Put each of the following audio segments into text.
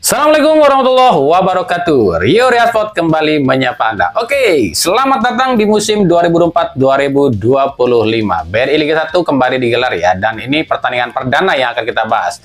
Assalamualaikum warahmatullahi wabarakatuh. Rio Riyadsport kembali menyapa Anda. Oke, selamat datang di musim 2024-2025. BRI Liga 1 kembali digelar ya, dan ini pertandingan perdana yang akan kita bahas.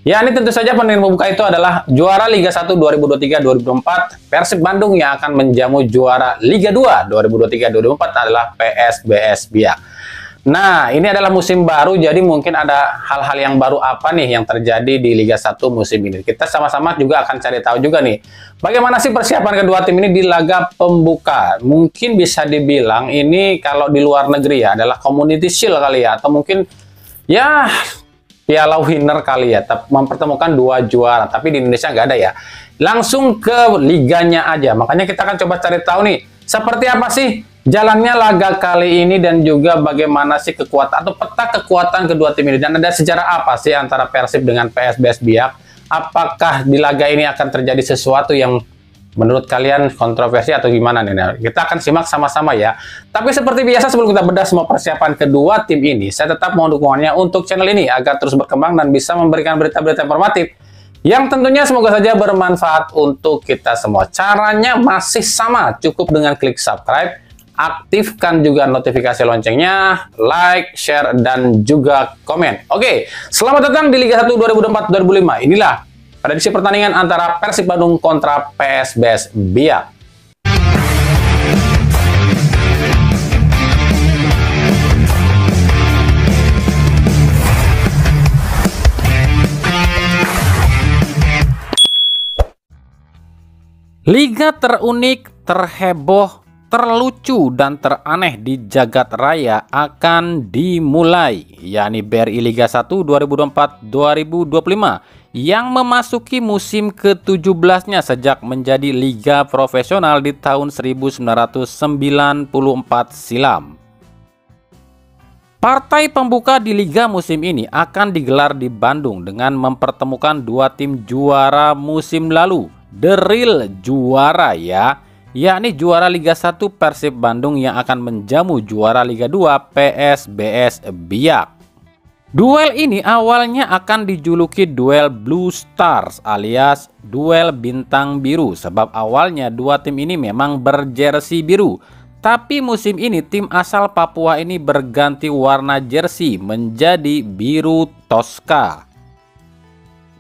Ya, ini tentu saja pertandingan pembuka itu adalah juara Liga 1 2023-2024 Persib Bandung yang akan menjamu juara Liga 2 2023-2024 adalah PSBS Biak. Nah, ini adalah musim baru, jadi mungkin ada hal-hal yang baru apa nih yang terjadi di Liga 1 musim ini. Kita sama-sama juga akan cari tahu juga nih, bagaimana sih persiapan kedua tim ini di laga pembuka. Mungkin bisa dibilang ini kalau di luar negeri ya, adalah Community Shield kali ya, atau mungkin ya Piala Winner kali ya, mempertemukan dua juara, tapi di Indonesia nggak ada ya. Langsung ke liganya aja, makanya kita akan coba cari tahu nih, seperti apa sih jalannya laga kali ini dan juga bagaimana sih kekuatan atau peta kekuatan kedua tim ini, dan ada sejarah apa sih antara Persib dengan PSBS Biak. Apakah di laga ini akan terjadi sesuatu yang menurut kalian kontroversi atau gimana nih? Nah, kita akan simak sama-sama ya. Tapi seperti biasa sebelum kita bedah semua persiapan kedua tim ini, saya tetap mohon dukungannya untuk channel ini agar terus berkembang dan bisa memberikan berita-berita informatif yang tentunya semoga saja bermanfaat untuk kita semua. Caranya masih sama, cukup dengan klik subscribe, aktifkan juga notifikasi loncengnya, like, share, dan juga komen. Oke, selamat datang di Liga 1 2024-2025. Inilah prediksi pertandingan antara Persib Bandung kontra PSBS Biak. Liga terunik, terheboh, terlucu dan teraneh di jagat raya akan dimulai, yakni BRI Liga 1 2024-2025 yang memasuki musim ke-17-nya sejak menjadi liga profesional di tahun 1994 silam. Partai pembuka di liga musim ini akan digelar di Bandung dengan mempertemukan dua tim juara musim lalu, the real juara ya, yakni juara Liga 1 Persib Bandung yang akan menjamu juara Liga 2 PSBS Biak. Duel ini awalnya akan dijuluki duel Blue Stars alias duel bintang biru, sebab awalnya dua tim ini memang berjersey biru. Tapi musim ini tim asal Papua ini berganti warna jersey menjadi biru Tosca.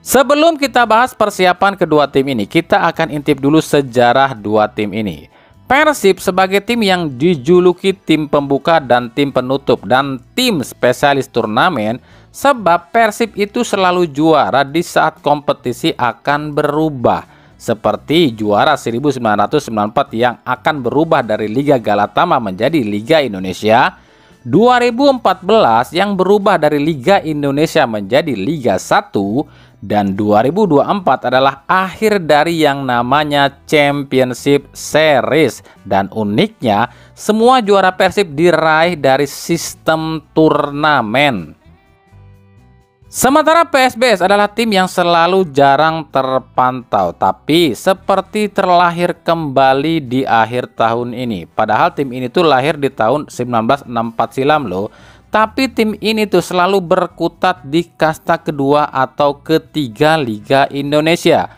Sebelum kita bahas persiapan kedua tim ini, kita akan intip dulu sejarah dua tim ini. Persib sebagai tim yang dijuluki tim pembuka dan tim penutup dan tim spesialis turnamen, sebab Persib itu selalu juara di saat kompetisi akan berubah. Seperti juara 1994 yang akan berubah dari Liga Galatama menjadi Liga Indonesia, 2014 yang berubah dari Liga Indonesia menjadi Liga 1, dan 2024 adalah akhir dari yang namanya Championship Series. Dan uniknya, semua juara Persib diraih dari sistem turnamen. Sementara PSBS adalah tim yang selalu jarang terpantau, tapi seperti terlahir kembali di akhir tahun ini. Padahal tim ini tuh lahir di tahun 1964 silam loh. Tapi tim ini tuh selalu berkutat di kasta kedua atau ketiga Liga Indonesia.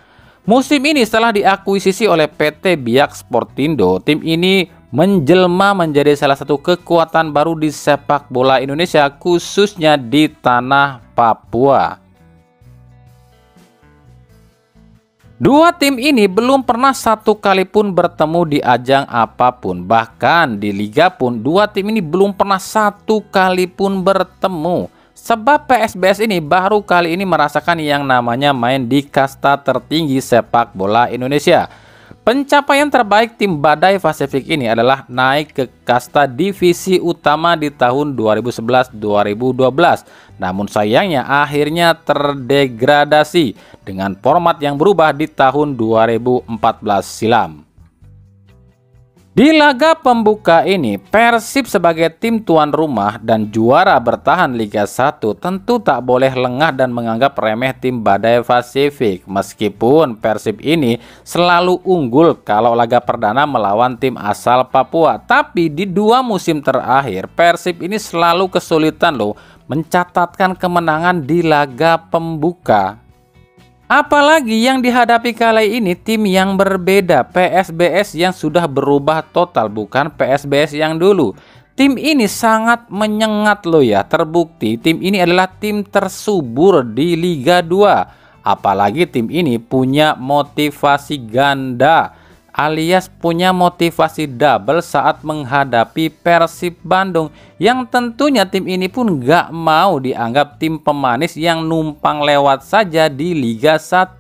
Musim ini setelah diakuisisi oleh PT Biak Sportindo, tim ini menjelma menjadi salah satu kekuatan baru di sepak bola Indonesia, khususnya di tanah Papua. Dua tim ini belum pernah satu kali pun bertemu di ajang apapun. Bahkan di liga pun dua tim ini belum pernah satu kali pun bertemu. Sebab PSBS ini baru kali ini merasakan yang namanya main di kasta tertinggi sepak bola Indonesia. Pencapaian terbaik tim Badai Pasifik ini adalah naik ke kasta divisi utama di tahun 2011-2012. Namun sayangnya akhirnya terdegradasi dengan format yang berubah di tahun 2014 silam. Di laga pembuka ini, Persib sebagai tim tuan rumah dan juara bertahan Liga 1 tentu tak boleh lengah dan menganggap remeh tim Badai Pasifik. Meskipun Persib ini selalu unggul kalau laga perdana melawan tim asal Papua. Tapi di dua musim terakhir, Persib ini selalu kesulitan loh mencatatkan kemenangan di laga pembuka. Apalagi yang dihadapi kali ini tim yang berbeda, PSBS yang sudah berubah total, bukan PSBS yang dulu. Tim ini sangat menyengat loh ya, terbukti tim ini adalah tim tersubur di Liga 2. Apalagi tim ini punya motivasi ganda, alias punya motivasi double saat menghadapi Persib Bandung, yang tentunya tim ini pun gak mau dianggap tim pemanis yang numpang lewat saja di Liga 1.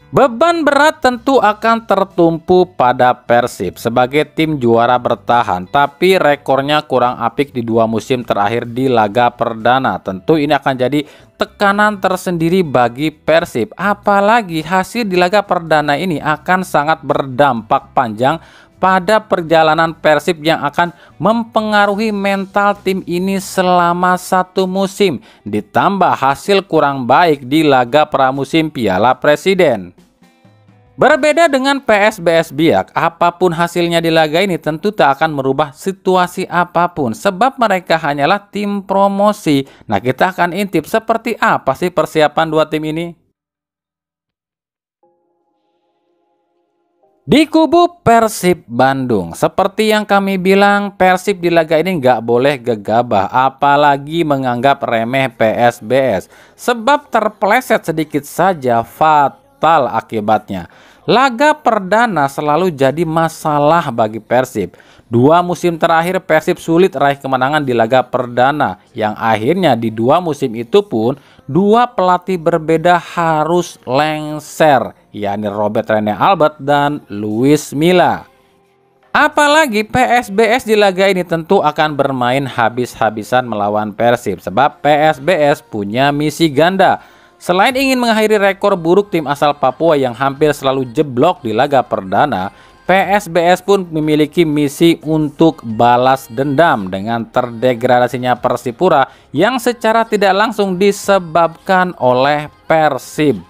Beban berat tentu akan tertumpu pada Persib sebagai tim juara bertahan, tapi rekornya kurang apik di 2 musim terakhir di laga perdana. Tentu ini akan jadi tekanan tersendiri bagi Persib, apalagi hasil di laga perdana ini akan sangat berdampak panjang pada perjalanan Persib yang akan mempengaruhi mental tim ini selama 1 musim, ditambah hasil kurang baik di laga pramusim Piala Presiden. Berbeda dengan PSBS Biak, apapun hasilnya di laga ini tentu tak akan merubah situasi apapun, sebab mereka hanyalah tim promosi. Nah, kita akan intip seperti apa sih persiapan 2 tim ini. Di kubu Persib Bandung, seperti yang kami bilang, Persib di laga ini nggak boleh gegabah, apalagi menganggap remeh PSBS, sebab terpeleset sedikit saja fatal akibatnya. Laga perdana selalu jadi masalah bagi Persib. 2 musim terakhir Persib sulit raih kemenangan di laga perdana, yang akhirnya di 2 musim itu pun 2 pelatih berbeda harus lengser, yakni Robert Rene Albert dan Luis Milla. Apalagi PSBS di laga ini tentu akan bermain habis-habisan melawan Persib, sebab PSBS punya misi ganda. Selain ingin mengakhiri rekor buruk tim asal Papua yang hampir selalu jeblok di laga perdana, PSBS pun memiliki misi untuk balas dendam dengan terdegradasinya Persipura yang secara tidak langsung disebabkan oleh Persib.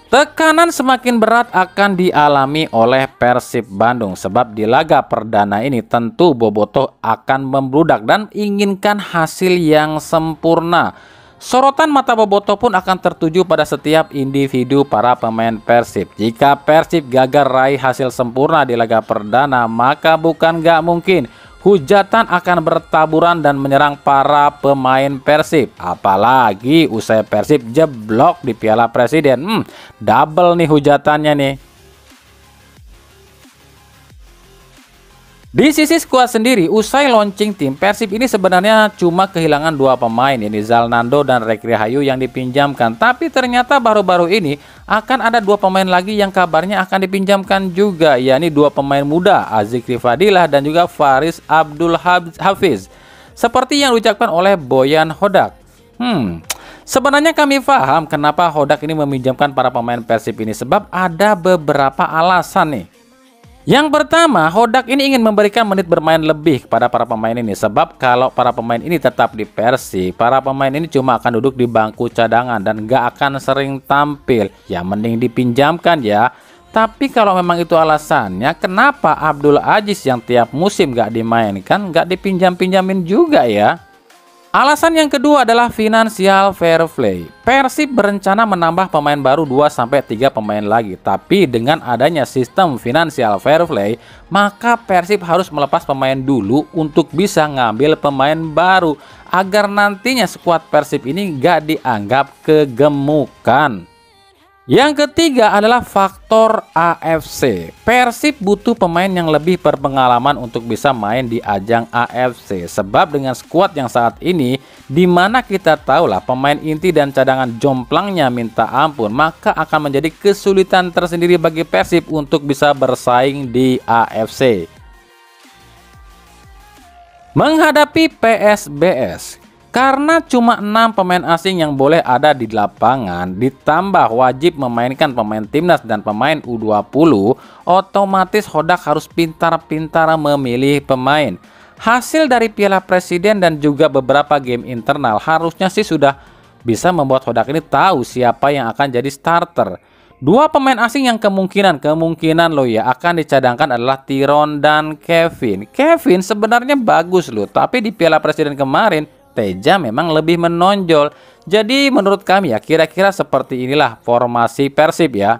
Tekanan semakin berat akan dialami oleh Persib Bandung, sebab di laga perdana ini tentu Bobotoh akan membludak dan inginkan hasil yang sempurna. Sorotan mata Bobotoh pun akan tertuju pada setiap individu para pemain Persib. Jika Persib gagal raih hasil sempurna di laga perdana, maka bukan gak mungkin hujatan akan bertaburan dan menyerang para pemain Persib. Apalagi usai Persib jeblok di Piala Presiden. Double nih hujatannya nih. Di sisi skuad sendiri, usai launching tim, Persib ini sebenarnya cuma kehilangan 2 pemain, ini Zalnando dan Rekri Hayu yang dipinjamkan. Tapi ternyata baru-baru ini akan ada 2 pemain lagi yang kabarnya akan dipinjamkan juga, yakni 2 pemain muda, Azikri Fadilah dan juga Faris Abdul Hafiz. Seperti yang diucapkan oleh Boyan Hodak. Sebenarnya kami paham kenapa Hodak ini meminjamkan para pemain Persib ini, sebab ada beberapa alasan nih. Yang pertama, Hodak ini ingin memberikan menit bermain lebih kepada para pemain ini, sebab kalau para pemain ini tetap di Persib, para pemain ini cuma akan duduk di bangku cadangan dan gak akan sering tampil. Ya mending dipinjamkan ya. Tapi kalau memang itu alasannya, kenapa Abdul Aziz yang tiap musim gak dimainkan, gak dipinjam-pinjamin juga ya? Alasan yang kedua adalah financial fair play. Persib berencana menambah pemain baru 2-3 pemain lagi. Tapi dengan adanya sistem financial fair play, maka Persib harus melepas pemain dulu untuk bisa ngambil pemain baru, agar nantinya skuad Persib ini gak dianggap kegemukan. Yang ketiga adalah faktor AFC. Persib butuh pemain yang lebih berpengalaman untuk bisa main di ajang AFC. Sebab dengan skuad yang saat ini, dimana kita tahulah pemain inti dan cadangan jomplangnya minta ampun, maka akan menjadi kesulitan tersendiri bagi Persib untuk bisa bersaing di AFC. Menghadapi PSBS, karena cuma 6 pemain asing yang boleh ada di lapangan, ditambah wajib memainkan pemain timnas dan pemain U20, otomatis Hodak harus pintar-pintar memilih pemain. Hasil dari Piala Presiden dan juga beberapa game internal harusnya sih sudah bisa membuat Hodak ini tahu siapa yang akan jadi starter. 2 pemain asing yang kemungkinan loh ya akan dicadangkan adalah Tiron dan Kevin. Kevin sebenarnya bagus loh, tapi di Piala Presiden kemarin Teja memang lebih menonjol. Jadi menurut kami ya, kira-kira seperti inilah formasi Persib ya.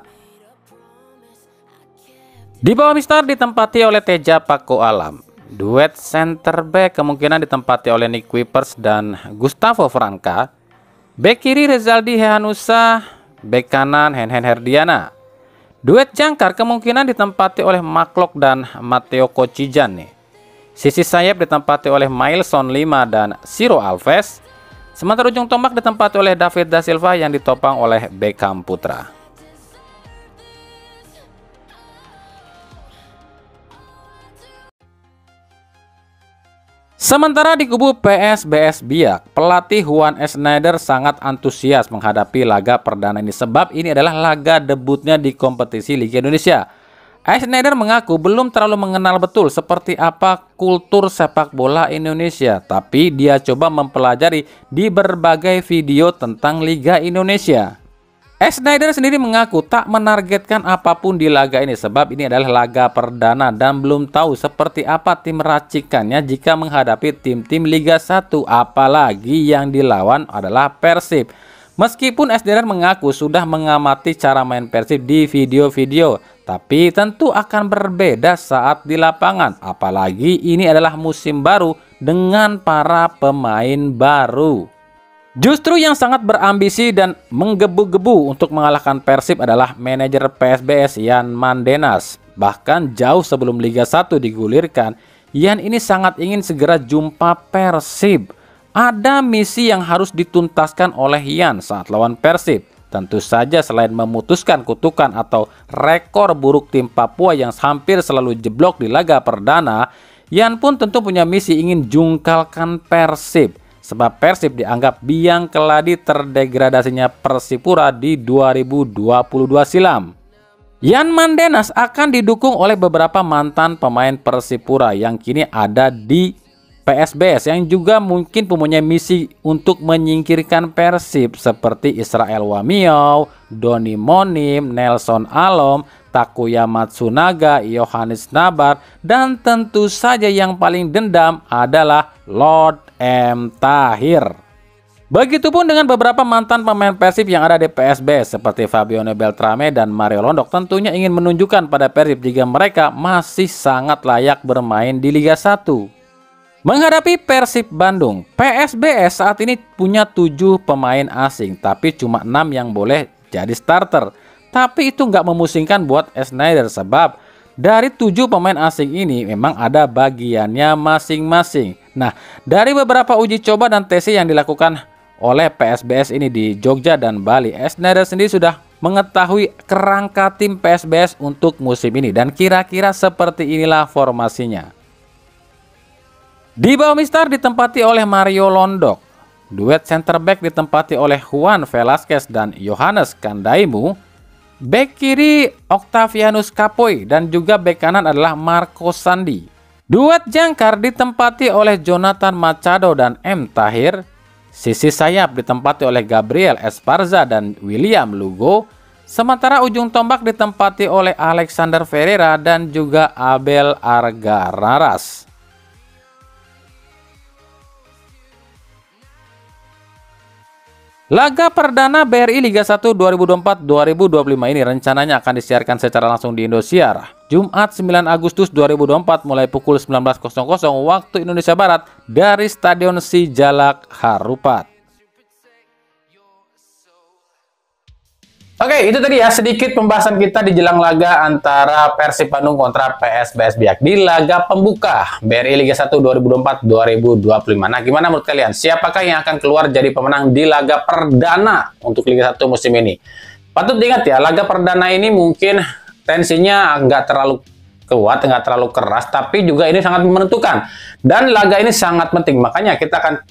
Di bawah Mister ditempati oleh Teja Paku Alam. Duet center back kemungkinan ditempati oleh Nick Kuipers dan Gustavo Franca. Bek kiri Rezaldi Hehanussa, bek kanan Henhen Herdiana. Duet jangkar kemungkinan ditempati oleh Maklok dan Matteo Kocijan nih. Sisi sayap ditempati oleh Mailson Lima dan Ciro Alves. Sementara ujung tombak ditempati oleh David Da Silva yang ditopang oleh Beckham Putra. Sementara di kubu PSBS Biak, pelatih Juan Schneider sangat antusias menghadapi laga perdana ini sebab ini adalah laga debutnya di kompetisi Liga Indonesia. Schneider mengaku belum terlalu mengenal betul seperti apa kultur sepak bola Indonesia, tapi dia coba mempelajari di berbagai video tentang Liga Indonesia. Schneider sendiri mengaku tak menargetkan apapun di laga ini sebab ini adalah laga perdana dan belum tahu seperti apa tim racikannya jika menghadapi tim-tim Liga 1, apalagi yang dilawan adalah Persib. Meskipun Schneider mengaku sudah mengamati cara main Persib di video-video, tapi tentu akan berbeda saat di lapangan, apalagi ini adalah musim baru dengan para pemain baru. Justru yang sangat berambisi dan menggebu-gebu untuk mengalahkan Persib adalah manajer PSBS Yan Mandenas. Bahkan jauh sebelum Liga 1 digulirkan, Yan ini sangat ingin segera jumpa Persib. Ada misi yang harus dituntaskan oleh Yan saat lawan Persib. Tentu saja selain memutuskan kutukan atau rekor buruk tim Papua yang hampir selalu jeblok di laga perdana, Yan pun tentu punya misi ingin jungkalkan Persib. Sebab Persib dianggap biang keladi terdegradasinya Persipura di 2022 silam. Yan Mandenas akan didukung oleh beberapa mantan pemain Persipura yang kini ada di PSBS yang juga mungkin mempunyai misi untuk menyingkirkan Persib seperti Israel Wamiau, Doni Monim, Nelson Alom, Takuya Matsunaga, Yohanes Nabar, dan tentu saja yang paling dendam adalah Lord M. Tahir. Begitupun dengan beberapa mantan pemain Persib yang ada di PSB seperti Fabiano Beltrame dan Mario Londok tentunya ingin menunjukkan pada Persib jika mereka masih sangat layak bermain di Liga 1. Menghadapi Persib Bandung, PSBS saat ini punya 7 pemain asing, tapi cuma 6 yang boleh jadi starter. Tapi itu nggak memusingkan buat Schneider sebab dari 7 pemain asing ini memang ada bagiannya masing-masing. Nah, dari beberapa uji coba dan tes yang dilakukan oleh PSBS ini di Jogja dan Bali, Schneider sendiri sudah mengetahui kerangka tim PSBS untuk musim ini dan kira-kira seperti inilah formasinya. Di bawah Mister ditempati oleh Mario Londok. Duet center back ditempati oleh Juan Velasquez dan Yohanes Kandaimu. Bek kiri Octavianus Kapoy dan juga bek kanan adalah Marco Sandi. Duet jangkar ditempati oleh Jonathan Machado dan M. Tahir. Sisi sayap ditempati oleh Gabriel Esparza dan William Lugo. Sementara ujung tombak ditempati oleh Alexander Ferreira dan juga Abel Argararas. Laga perdana BRI Liga 1 2024-2025 ini rencananya akan disiarkan secara langsung di Indosiar Jumat 9 Agustus 2024 mulai pukul 19.00 waktu Indonesia Barat dari Stadion Sijalak Harupat. Oke, itu tadi ya sedikit pembahasan kita di jelang laga antara Persib Bandung kontra PSBS Biak di laga pembuka BRI Liga 1 2024-2025. Nah, gimana menurut kalian? Siapakah yang akan keluar jadi pemenang di laga perdana untuk Liga 1 musim ini? Patut diingat ya, laga perdana ini mungkin tensinya nggak terlalu kuat, nggak terlalu keras, tapi juga ini sangat menentukan. Dan laga ini sangat penting, makanya kita akan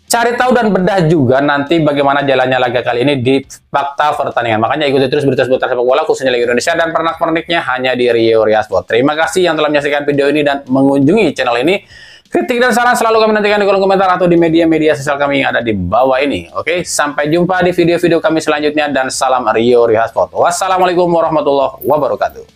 cari tahu dan bedah juga nanti bagaimana jalannya laga kali ini di fakta pertandingan. Makanya ikuti terus berita seputar sepak bola khususnya Liga Indonesia dan pernak-perniknya hanya di Rio Riasport. Terima kasih yang telah menyaksikan video ini dan mengunjungi channel ini. Kritik dan saran selalu kami nantikan di kolom komentar atau di media-media sosial kami yang ada di bawah ini. Oke, sampai jumpa di video-video kami selanjutnya dan salam Rio Riasport. Wassalamualaikum warahmatullahi wabarakatuh.